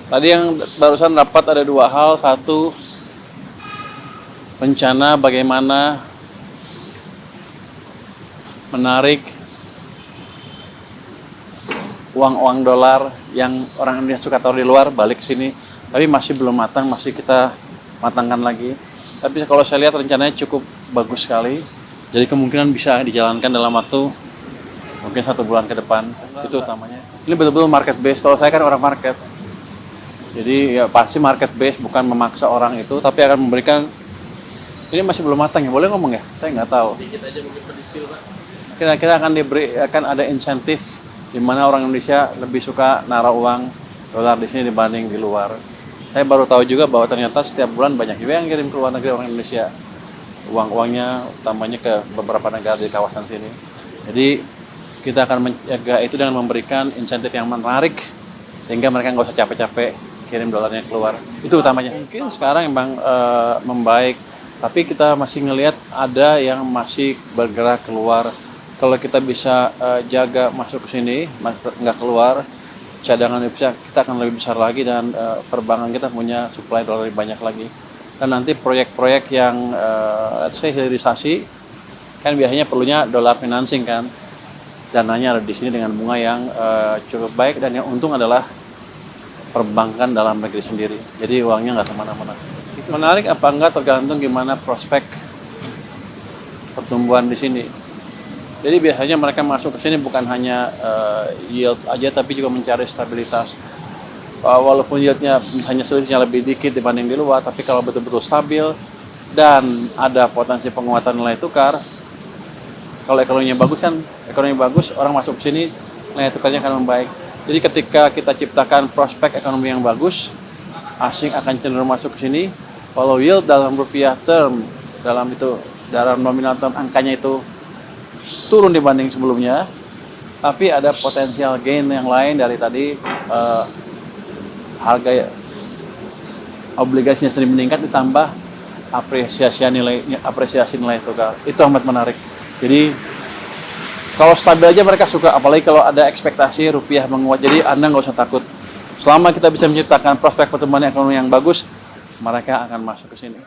Tadi yang barusan dapat ada dua hal. Satu, rencana bagaimana menarik uang-uang dolar yang orang Indonesia suka taruh di luar balik ke sini. Tapi masih belum matang, masih kita matangkan lagi. Tapi kalau saya lihat rencananya cukup bagus sekali. Jadi kemungkinan bisa dijalankan dalam waktu mungkin 1 bulan ke depan. Itu utamanya. Ini betul-betul market base. Kalau saya kan orang market. Jadi ya pasti market base, bukan memaksa orang itu, tapi akan memberikan. Ini masih belum matang ya, boleh ngomong ya? Saya nggak tahu. Dikit aja mungkin pendiskil, Pak. Kira-kira akan ada insentif di mana orang Indonesia lebih suka naruh uang dolar di sini dibanding di luar. Saya baru tahu juga bahwa ternyata setiap bulan banyak juga yang kirim ke luar negeri orang Indonesia. Uang-uangnya utamanya ke beberapa negara di kawasan sini. Jadi kita akan menjaga itu dengan memberikan insentif yang menarik sehingga mereka nggak usah capek-capek kirim dolarnya keluar. Itu utamanya. Mungkin sekarang memang membaik, tapi kita masih ngelihat ada yang masih bergerak keluar. Kalau kita bisa jaga masuk ke sini, nggak keluar, cadangan devisa kita akan lebih besar lagi dan perbankan kita punya supply dolar lebih banyak lagi. Dan nanti proyek-proyek yang hilirisasi kan biasanya perlunya dolar financing kan, dananya ada di sini dengan bunga yang cukup baik dan yang untung adalah perbankan dalam negeri sendiri. Jadi uangnya nggak kemana-mana. Menarik apa enggak tergantung gimana prospek pertumbuhan di sini. Jadi biasanya mereka masuk ke sini bukan hanya yield aja, tapi juga mencari stabilitas. Walaupun yieldnya misalnya selisihnya lebih dikit dibanding di luar, tapi kalau betul-betul stabil dan ada potensi penguatan nilai tukar, kalau ekonominya bagus kan, ekonomi bagus, orang masuk ke sini, nilai tukarnya akan membaik. Jadi ketika kita ciptakan prospek ekonomi yang bagus, asing akan cenderung masuk ke sini. Kalau yield dalam rupiah term, dalam nominal term angkanya itu turun dibanding sebelumnya, tapi ada potensial gain yang lain dari tadi harga obligasinya sendiri meningkat ditambah apresiasi nilai tukar. Itu amat menarik. Jadi kalau stabil aja mereka suka, apalagi kalau ada ekspektasi rupiah menguat. Jadi Anda nggak usah takut. Selama kita bisa menciptakan prospek pertumbuhan ekonomi yang bagus, mereka akan masuk ke sini.